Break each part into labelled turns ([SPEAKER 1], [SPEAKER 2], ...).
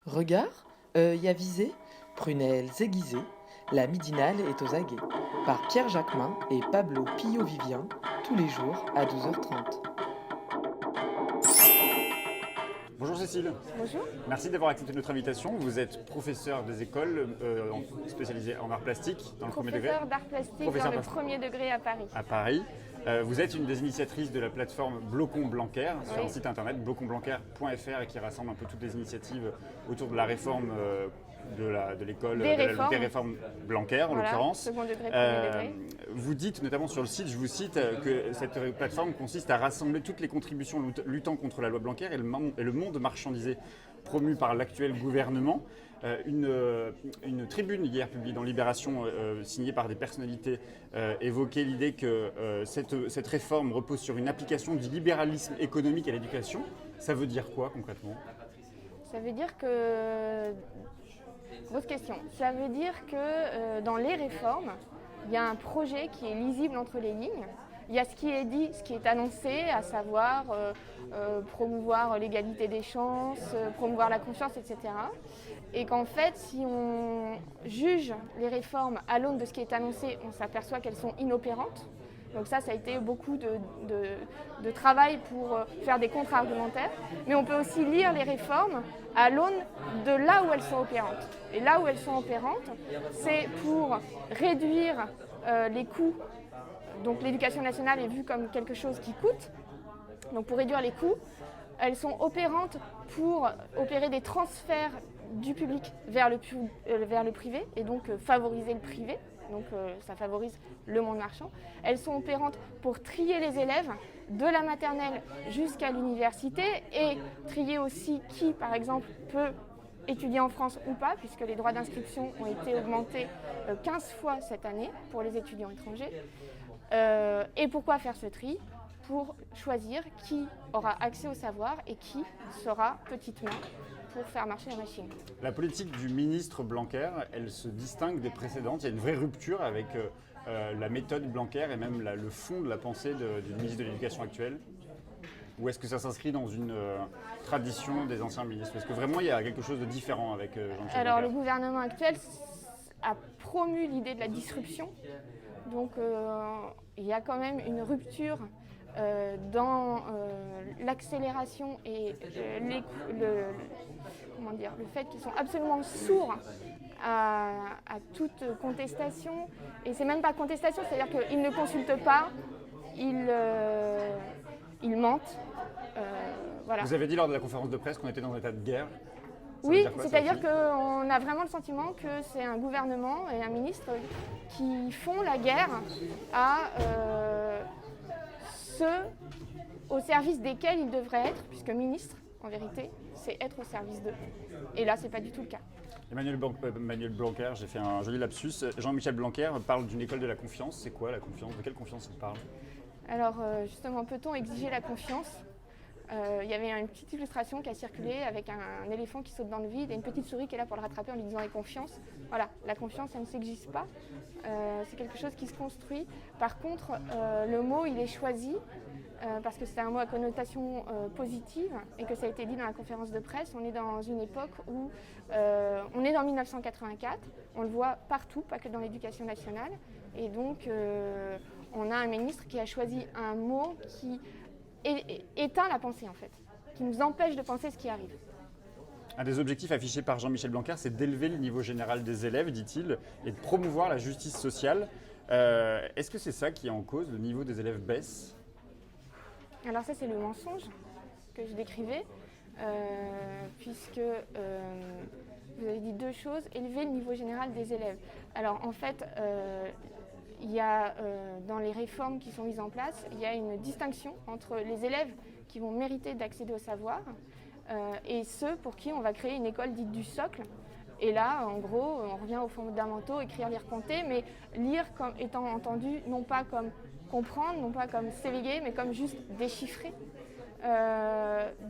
[SPEAKER 1] Regards, œil avisé, prunelles aiguisées, la midinale est aux aguets. Par Pierre Jacquemin et Pablo Pillo-Vivien, tous les jours à 12h30.
[SPEAKER 2] Bonjour Cécile.
[SPEAKER 3] Bonjour.
[SPEAKER 2] Merci d'avoir accepté notre invitation. Vous êtes professeur des écoles spécialisé en arts plastiques dans le premier degré.
[SPEAKER 3] Professeur d'art plastique
[SPEAKER 2] Professeur
[SPEAKER 3] dans le
[SPEAKER 2] d'art-
[SPEAKER 3] premier degré à Paris.
[SPEAKER 2] À Paris. Vous êtes une des initiatrices de la plateforme Blocon Blanquer sur
[SPEAKER 3] Oui.
[SPEAKER 2] un site internet bloconblanquer.fr et qui rassemble un peu toutes les initiatives autour de la réforme de l'école,
[SPEAKER 3] Des
[SPEAKER 2] des
[SPEAKER 3] réformes.
[SPEAKER 2] réformes Blanquer en
[SPEAKER 3] Voilà,
[SPEAKER 2] l'occurrence.
[SPEAKER 3] second degré, premier degré.
[SPEAKER 2] Vous dites notamment sur le site, je vous cite, que cette plateforme consiste à rassembler toutes les contributions luttant contre la loi Blanquer et le monde marchandisé promu par l'actuel gouvernement. Une tribune hier publiée dans Libération, signée par des personnalités, évoquait l'idée que cette réforme repose sur une application du libéralisme économique à l'éducation. Ça veut dire quoi concrètement ?
[SPEAKER 3] Ça veut dire que... Grosse question. Ça veut dire que dans les réformes, il y a un projet qui est lisible entre les lignes. Il y a ce qui est dit, ce qui est annoncé, à savoir promouvoir l'égalité des chances, promouvoir la confiance, etc. Et qu'en fait, si on juge les réformes à l'aune de ce qui est annoncé, on s'aperçoit qu'elles sont inopérantes. Donc ça a été beaucoup de travail pour faire des contre-argumentaires. Mais on peut aussi lire les réformes à l'aune de là où elles sont opérantes. Et là où elles sont opérantes, c'est pour réduire les coûts. Donc l'éducation nationale est vue comme quelque chose qui coûte. Donc pour réduire les coûts, elles sont opérantes pour opérer des transferts du public vers le privé et donc favoriser le privé. Donc ça favorise le monde marchand. Elles sont opérantes pour trier les élèves de la maternelle jusqu'à l'université et trier aussi qui, par exemple, peut étudier en France ou pas, puisque les droits d'inscription ont été augmentés 15 fois cette année pour les étudiants étrangers. Et pourquoi faire ce tri ? Pour choisir qui aura accès au savoir et qui sera petite main pour faire marcher la machine.
[SPEAKER 2] La politique du ministre Blanquer, elle se distingue des précédentes. Il y a une vraie rupture avec la méthode Blanquer et même le fond de la pensée du ministre de l'Éducation actuel. Ou est-ce que ça s'inscrit dans une tradition des anciens ministres ? Est-ce que vraiment il y a quelque chose de différent avec Jean-Michel
[SPEAKER 3] Alors le
[SPEAKER 2] Blanquer ?
[SPEAKER 3] gouvernement actuel a promu l'idée de la disruption. Donc il y a quand même une rupture dans l'accélération et le fait qu'ils sont absolument sourds à toute contestation. Et c'est même pas contestation, c'est-à-dire qu'ils ne consultent pas, ils mentent. Voilà.
[SPEAKER 2] Vous avez dit lors de la conférence de presse qu'on était dans un état de guerre. Ça veut
[SPEAKER 3] Oui,
[SPEAKER 2] dire quoi, ça
[SPEAKER 3] c'est-à-dire
[SPEAKER 2] aussi
[SPEAKER 3] qu'on a vraiment le sentiment que c'est un gouvernement et un ministre qui font la guerre à ceux au service desquels ils devraient être, puisque ministre, en vérité, c'est être au service d'eux. Et là, c'est pas du tout le cas.
[SPEAKER 2] Emmanuel Blanquer, j'ai fait un joli lapsus. Jean-Michel Blanquer parle d'une école de la confiance. C'est quoi la confiance ? De quelle confiance il parle ?
[SPEAKER 3] Alors, justement, peut-on exiger la confiance ? Il y avait une petite illustration qui a circulé avec un éléphant qui saute dans le vide et une petite souris qui est là pour le rattraper en lui disant « aie confiance ». Voilà, la confiance, ça ne s'existe pas. C'est quelque chose qui se construit. Par contre, le mot, il est choisi parce que c'est un mot à connotation positive et que ça a été dit dans la conférence de presse. On est dans une époque où on est dans 1984, on le voit partout, pas que dans l'éducation nationale. Et donc, on a un ministre qui a choisi un mot qui éteint la pensée en fait, qui nous empêche de penser ce qui arrive.
[SPEAKER 2] Un des objectifs affichés par Jean-Michel Blanquer, c'est d'élever le niveau général des élèves, dit-il, et de promouvoir la justice sociale. Est-ce que c'est ça qui est en cause ? Le niveau des élèves baisse ?
[SPEAKER 3] Alors ça, c'est le mensonge que je décrivais, puisque vous avez dit deux choses, élever le niveau général des élèves. Alors en fait, il y a dans les réformes qui sont mises en place, il y a une distinction entre les élèves qui vont mériter d'accéder au savoir et ceux pour qui on va créer une école dite du socle. Et là, en gros, on revient aux fondamentaux, écrire, lire, compter, mais lire comme étant entendu, non pas comme comprendre, non pas comme s'éveiller, mais comme juste déchiffrer.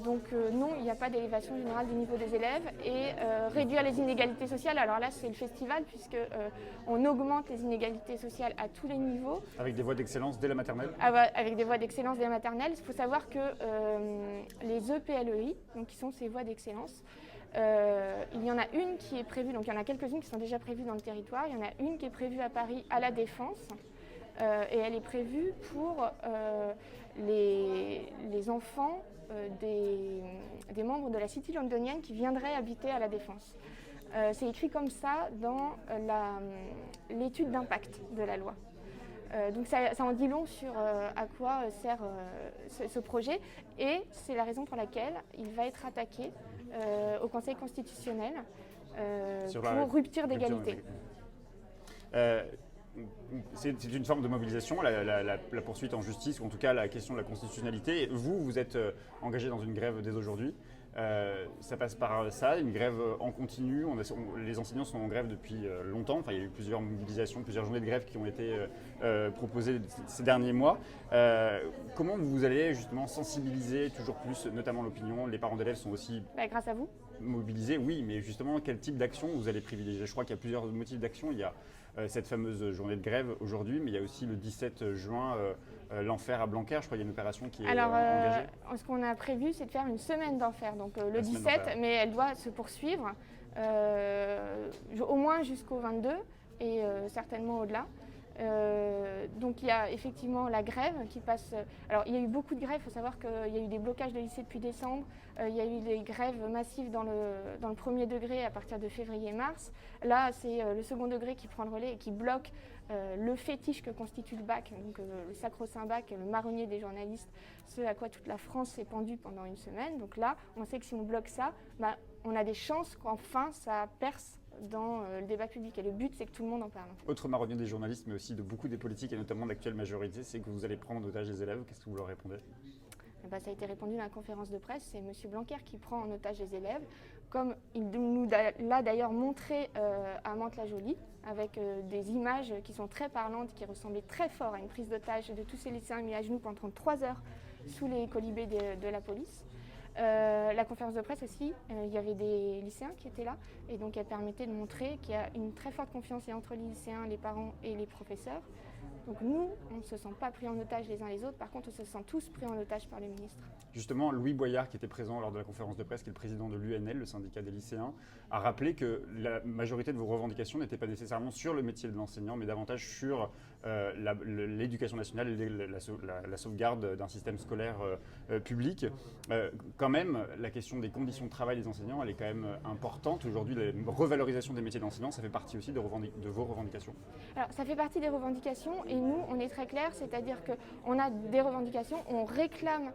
[SPEAKER 3] Donc non, il n'y a pas d'élévation générale du niveau des élèves et réduire les inégalités sociales. Alors là, c'est le festival puisque on augmente les inégalités sociales à tous les niveaux.
[SPEAKER 2] Avec des voies d'excellence dès la maternelle ?
[SPEAKER 3] Avec des voies d'excellence dès la maternelle. Il faut savoir que les EPLEI, donc qui sont ces voies d'excellence, Il y en a une qui est prévue, donc il y en a quelques-unes qui sont déjà prévues dans le territoire. Il y en a une qui est prévue à Paris, à La Défense, et elle est prévue pour les enfants des membres de la City londonienne qui viendraient habiter à La Défense. C'est écrit comme ça dans l'étude d'impact de la loi. Donc ça en dit long sur à quoi sert ce projet, et c'est la raison pour laquelle il va être attaqué au Conseil constitutionnel pour rupture d'égalité.
[SPEAKER 2] C'est une forme de mobilisation, la poursuite en justice, ou en tout cas la question de la constitutionnalité. Vous êtes engagé dans une grève dès aujourd'hui. Ça passe par ça, une grève en continu. Les enseignants sont en grève depuis longtemps. Enfin, il y a eu plusieurs mobilisations, plusieurs journées de grève qui ont été proposées ces derniers mois. Comment vous allez justement sensibiliser toujours plus, notamment l'opinion? Les parents d'élèves sont aussi
[SPEAKER 3] grâce à vous.
[SPEAKER 2] Mobilisés, oui, mais justement, quel type d'action vous allez privilégier? Je crois qu'il y a plusieurs motifs d'action. Il y a cette fameuse journée de grève aujourd'hui, mais il y a aussi le 17 juin, l'enfer à Blanquer. Je crois qu'il y a une opération qui est engagée.
[SPEAKER 3] Ce qu'on a prévu, c'est de faire une semaine d'enfer, donc le 17, mais elle doit se poursuivre au moins jusqu'au 22 et certainement au-delà. Donc il y a effectivement la grève qui passe. Alors il y a eu beaucoup de grèves, il faut savoir qu'il y a eu des blocages de lycées depuis décembre, il y a eu des grèves massives dans le premier degré à partir de février-mars. Là c'est le second degré qui prend le relais et qui bloque le fétiche que constitue le bac, donc le sacro-saint bac, le marronnier des journalistes, ce à quoi toute la France s'est pendue pendant une semaine. Donc là on sait que si on bloque ça, on a des chances qu'enfin ça perce dans le débat public, et le but c'est que tout le monde en parle.
[SPEAKER 2] Autre marronnier des journalistes, mais aussi de beaucoup des politiques, et notamment de l'actuelle majorité, c'est que vous allez prendre en otage les élèves. Qu'est-ce que vous leur répondez?
[SPEAKER 3] Ça a été répondu dans la conférence de presse, c'est M. Blanquer qui prend en otage les élèves, comme il nous l'a d'ailleurs montré à Mantes-la-Jolie, avec des images qui sont très parlantes, qui ressemblaient très fort à une prise d'otage de tous ces lycéens mis à genoux pendant 3 heures sous les colibés de la police. La conférence de presse aussi, il y avait des lycéens qui étaient là, et donc elle permettait de montrer qu'il y a une très forte confiance entre les lycéens, les parents et les professeurs. Donc nous, on ne se sent pas pris en otage les uns les autres, par contre on se sent tous pris en otage par le ministre.
[SPEAKER 2] Justement, Louis Boyard, qui était présent lors de la conférence de presse, qui est le président de l'UNL, le syndicat des lycéens, a rappelé que la majorité de vos revendications n'étaient pas nécessairement sur le métier de l'enseignant, mais davantage sur l'éducation nationale et la sauvegarde d'un système scolaire public. Quand même, la question des conditions de travail des enseignants, elle est quand même importante. Aujourd'hui, la revalorisation des métiers d'enseignants, ça fait partie aussi de vos revendications.
[SPEAKER 3] Alors, ça fait partie des revendications, et nous, on est très clair, c'est-à-dire qu'on a des revendications, on réclame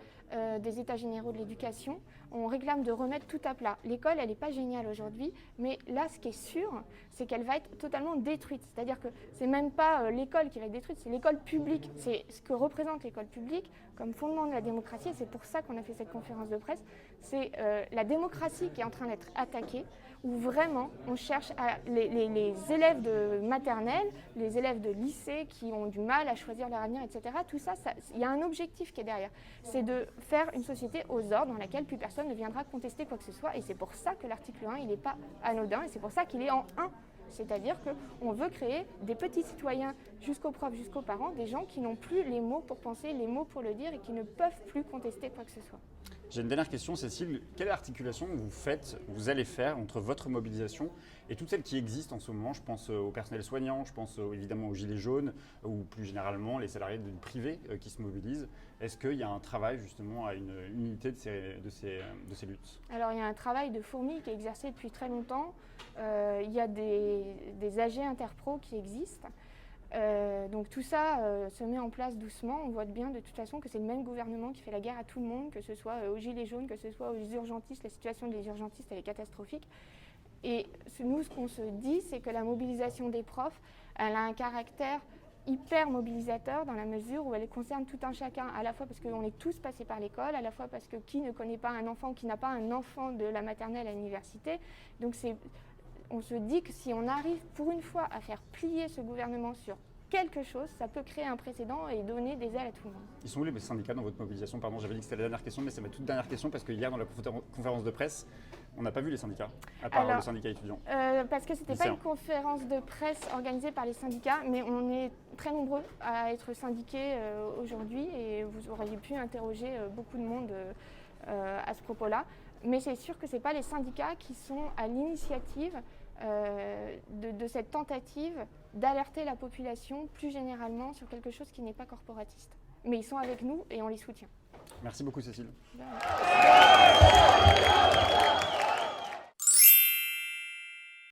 [SPEAKER 3] des états généraux de l'éducation, on réclame de remettre tout à plat. L'école, elle n'est pas géniale aujourd'hui, mais là, ce qui est sûr, c'est qu'elle va être totalement détruite. C'est-à-dire que c'est même pas l'école qui va être détruite, c'est l'école publique. C'est ce que représente l'école publique comme fondement de la démocratie, et c'est pour ça qu'on a fait cette conférence de presse. C'est la démocratie qui est en train d'être attaquée, où vraiment on cherche les élèves de maternelle, les élèves de lycée qui ont du mal à choisir leur avenir, etc. Tout ça, il y a un objectif qui est derrière. C'est de faire une société aux ordres dans laquelle plus personne ne viendra contester quoi que ce soit. Et c'est pour ça que l'article 1, il n'est pas anodin, et c'est pour ça qu'il est en 1. C'est-à-dire qu'on veut créer des petits citoyens jusqu'aux profs, jusqu'aux parents, des gens qui n'ont plus les mots pour penser, les mots pour le dire, et qui ne peuvent plus contester quoi que ce soit.
[SPEAKER 2] J'ai une dernière question, Cécile. Quelle articulation vous allez faire entre votre mobilisation et toutes celles qui existent en ce moment? Je pense au personnel soignant, je pense évidemment aux gilets jaunes, ou plus généralement les salariés du privé qui se mobilisent. Est-ce qu'il y a un travail justement à une unité de ces luttes?
[SPEAKER 3] Alors il y a un travail de fourmi qui est exercé depuis très longtemps. Il y a des AG interpro qui existent. Donc tout ça se met en place doucement. On voit bien de toute façon que c'est le même gouvernement qui fait la guerre à tout le monde, que ce soit aux gilets jaunes, que ce soit aux urgentistes. La situation des urgentistes, elle est catastrophique. Et nous, ce qu'on se dit, c'est que la mobilisation des profs, elle a un caractère hyper mobilisateur dans la mesure où elle concerne tout un chacun, à la fois parce qu'on est tous passés par l'école, à la fois parce que qui ne connaît pas un enfant ou qui n'a pas un enfant de la maternelle à l'université. Donc on se dit que si on arrive pour une fois à faire plier ce gouvernement sur quelque chose, ça peut créer un précédent et donner des ailes à tout le monde.
[SPEAKER 2] Ils sont où les syndicats dans votre mobilisation? Pardon, j'avais dit que c'était la dernière question, mais c'est ma toute dernière question parce que hier dans la conférence de presse, on n'a pas vu les syndicats, à part le syndicat étudiant.
[SPEAKER 3] Parce que ce n'était pas une conférence de presse organisée par les syndicats, mais on est très nombreux à être syndiqués aujourd'hui, et vous auriez pu interroger beaucoup de monde à ce propos-là. Mais c'est sûr que ce n'est pas les syndicats qui sont à l'initiative de cette tentative d'alerter la population plus généralement sur quelque chose qui n'est pas corporatiste. Mais ils sont avec nous et on les soutient.
[SPEAKER 2] Merci beaucoup Cécile.
[SPEAKER 3] Voilà.